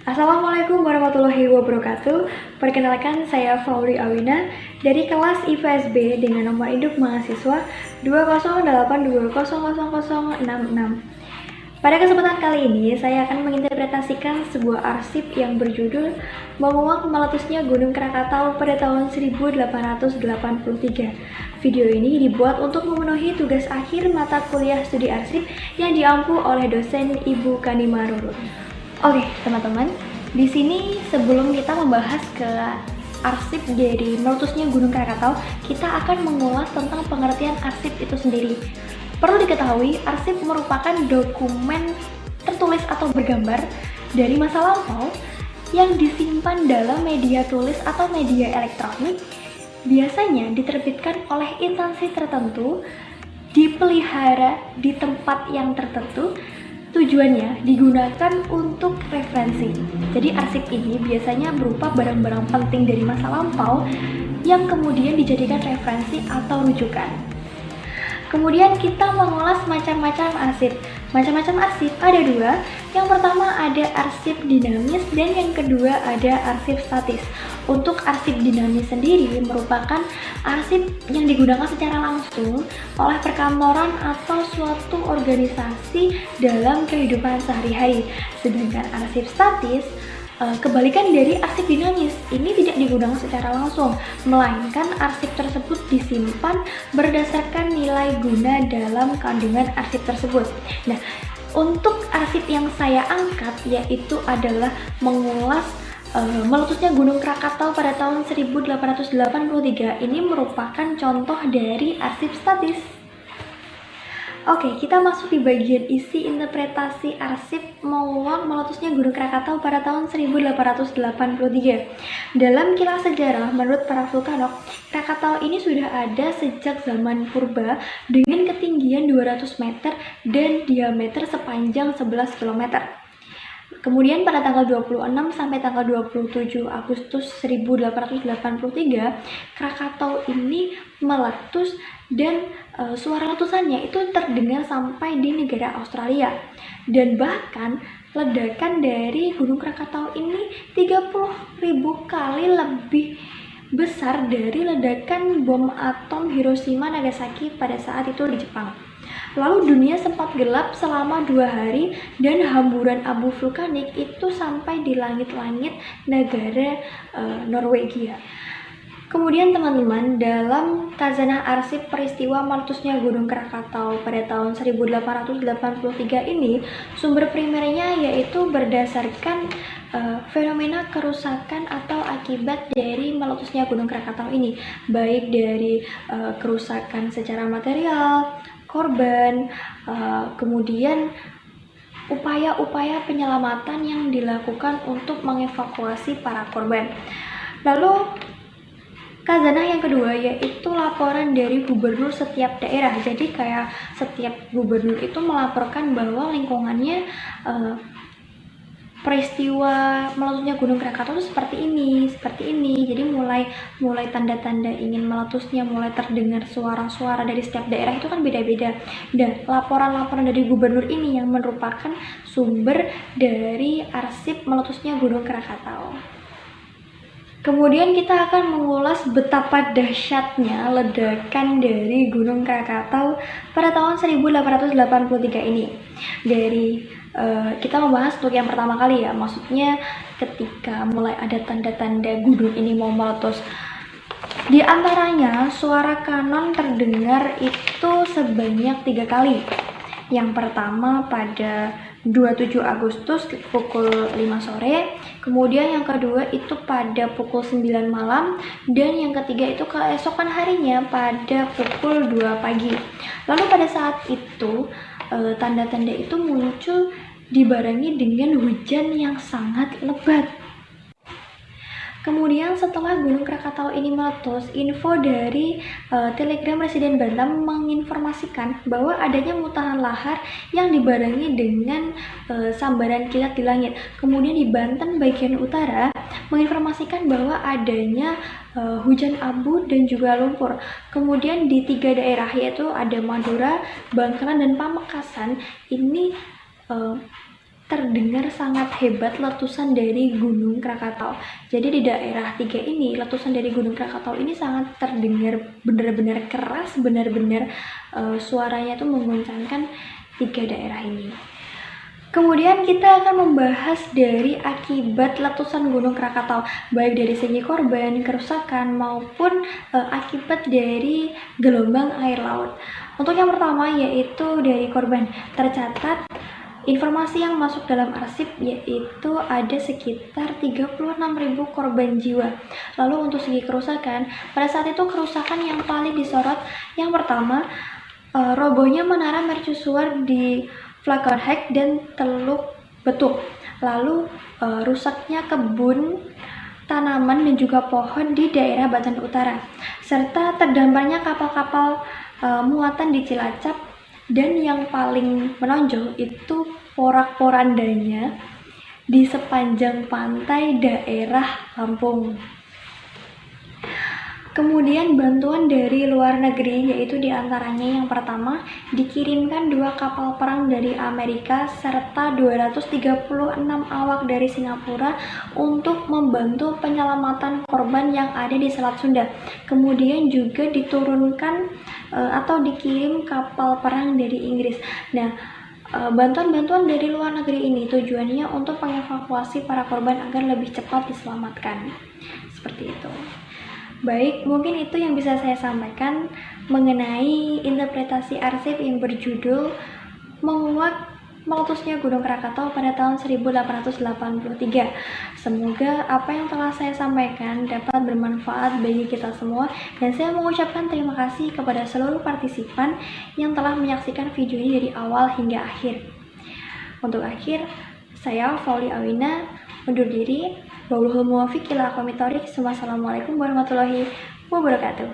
Assalamualaikum warahmatullahi wabarakatuh. Perkenalkan, saya Fauri Awina dari kelas IPSB dengan nomor induk mahasiswa 208200066. Pada kesempatan kali ini, saya akan menginterpretasikan sebuah arsip yang berjudul Menguak Meletusnya Gunung Krakatau pada tahun 1883. Video ini dibuat untuk memenuhi tugas akhir mata kuliah studi arsip yang diampu oleh dosen Ibu Kanima Rurun. Oke, teman-teman, di sini sebelum kita membahas ke arsip dari meletusnya Gunung Krakatau, kita akan mengulas tentang pengertian arsip itu sendiri. Perlu diketahui, arsip merupakan dokumen tertulis atau bergambar dari masa lampau yang disimpan dalam media tulis atau media elektronik, biasanya diterbitkan oleh instansi tertentu, dipelihara di tempat yang tertentu. Tujuannya digunakan untuk referensi. Jadi arsip ini biasanya berupa barang-barang penting dari masa lampau yang kemudian dijadikan referensi atau rujukan. Kemudian kita mengulas macam-macam arsip. Macam-macam arsip ada dua. Yang pertama ada arsip dinamis dan yang kedua ada arsip statis. Untuk arsip dinamis sendiri merupakan arsip yang digunakan secara langsung oleh perkantoran atau suatu organisasi dalam kehidupan sehari-hari. Sedangkan arsip statis kebalikan dari arsip dinamis, ini tidak digunakan secara langsung, melainkan arsip tersebut disimpan berdasarkan nilai guna dalam kandungan arsip tersebut. Nah, untuk arsip yang saya angkat yaitu adalah mengulas meletusnya Gunung Krakatau pada tahun 1883. Ini merupakan contoh dari arsip statis. Oke, kita masuk di bagian isi interpretasi arsip menguak meletusnya Gunung Krakatau pada tahun 1883. Dalam kilas sejarah, menurut para vulkanolog, Krakatau ini sudah ada sejak zaman purba dengan ketinggian 200 meter dan diameter sepanjang 11 km. Kemudian pada tanggal 26 sampai tanggal 27 Agustus 1883, Krakatau ini meletus dan suara letusannya itu terdengar sampai di negara Australia. Dan bahkan ledakan dari Gunung Krakatau ini 30.000 kali lebih besar dari ledakan bom atom Hiroshima Nagasaki pada saat itu di Jepang. Lalu dunia sempat gelap selama 2 hari dan hamburan abu vulkanik itu sampai di langit-langit negara Norwegia. Kemudian teman-teman, dalam Khazanah Arsip peristiwa meletusnya Gunung Krakatau pada tahun 1883 ini, sumber primernya yaitu berdasarkan fenomena kerusakan atau akibat dari meletusnya Gunung Krakatau ini, baik dari kerusakan secara material, korban, kemudian upaya-upaya penyelamatan yang dilakukan untuk mengevakuasi para korban. Lalu Khazanah yang kedua yaitu laporan dari gubernur setiap daerah. Jadi kayak setiap gubernur itu melaporkan bahwa lingkungannya peristiwa meletusnya Gunung Krakatau itu seperti ini. Jadi mulai tanda-tanda ingin meletusnya, mulai terdengar suara-suara dari setiap daerah itu kan beda-beda. Dan laporan-laporan dari gubernur ini yang merupakan sumber dari arsip meletusnya Gunung Krakatau. Kemudian kita akan mengulas betapa dahsyatnya ledakan dari Gunung Krakatau pada tahun 1883 ini. Kita membahas untuk yang pertama kali ya, maksudnya ketika mulai ada tanda-tanda gunung ini mau meletus. Di antaranya suara kanon terdengar itu sebanyak 3 kali. Yang pertama pada 27 Agustus pukul 5 sore, kemudian yang kedua itu pada pukul 9 malam, dan yang ketiga itu keesokan harinya pada pukul 2 pagi. Lalu pada saat itu tanda-tanda itu muncul dibarengi dengan hujan yang sangat lebat. Kemudian setelah Gunung Krakatau ini meletus, info dari Telegram Residen Batam menginformasikan bahwa adanya muntahan lahar yang dibarengi dengan sambaran kilat di langit. Kemudian di Banten bagian utara menginformasikan bahwa adanya hujan abu dan juga lumpur. Kemudian di 3 daerah yaitu ada Madura, Bangkalan, dan Pamekasan ini uh, terdengar sangat hebat letusan dari Gunung Krakatau. Jadi di daerah 3 ini, letusan dari Gunung Krakatau ini sangat terdengar benar-benar keras, benar-benar suaranya itu mengguncangkan 3 daerah ini. Kemudian kita akan membahas dari akibat letusan Gunung Krakatau, baik dari segi korban, kerusakan, maupun akibat dari gelombang air laut. Untuk yang pertama yaitu dari korban, tercatat informasi yang masuk dalam arsip yaitu ada sekitar 36.000 korban jiwa. Lalu untuk segi kerusakan, pada saat itu kerusakan yang paling disorot yang pertama, robohnya menara mercusuar di Flakenhorst dan Teluk Betung. Lalu rusaknya kebun tanaman dan juga pohon di daerah Banten Utara, serta terdamparnya kapal-kapal muatan di Cilacap. Dan yang paling menonjol itu porak-porandanya di sepanjang pantai daerah Lampung. Kemudian bantuan dari luar negeri, yaitu diantaranya yang pertama dikirimkan 2 kapal perang dari Amerika serta 236 awak dari Singapura untuk membantu penyelamatan korban yang ada di Selat Sunda. Kemudian juga diturunkan atau dikirim kapal perang dari Inggris. Nah, bantuan-bantuan dari luar negeri ini tujuannya untuk mengevakuasi para korban agar lebih cepat diselamatkan. Seperti itu. Baik, mungkin itu yang bisa saya sampaikan mengenai interpretasi arsip yang berjudul Menguak Meletusnya Gunung Krakatau pada tahun 1883. Semoga apa yang telah saya sampaikan dapat bermanfaat bagi kita semua, dan saya mengucapkan terima kasih kepada seluruh partisipan yang telah menyaksikan video ini dari awal hingga akhir. Untuk akhir, saya Fauli Awina undur diri. Wabillahi muwaffiq ila aqwamit thoriq. Wassalamualaikum warahmatullahi wabarakatuh.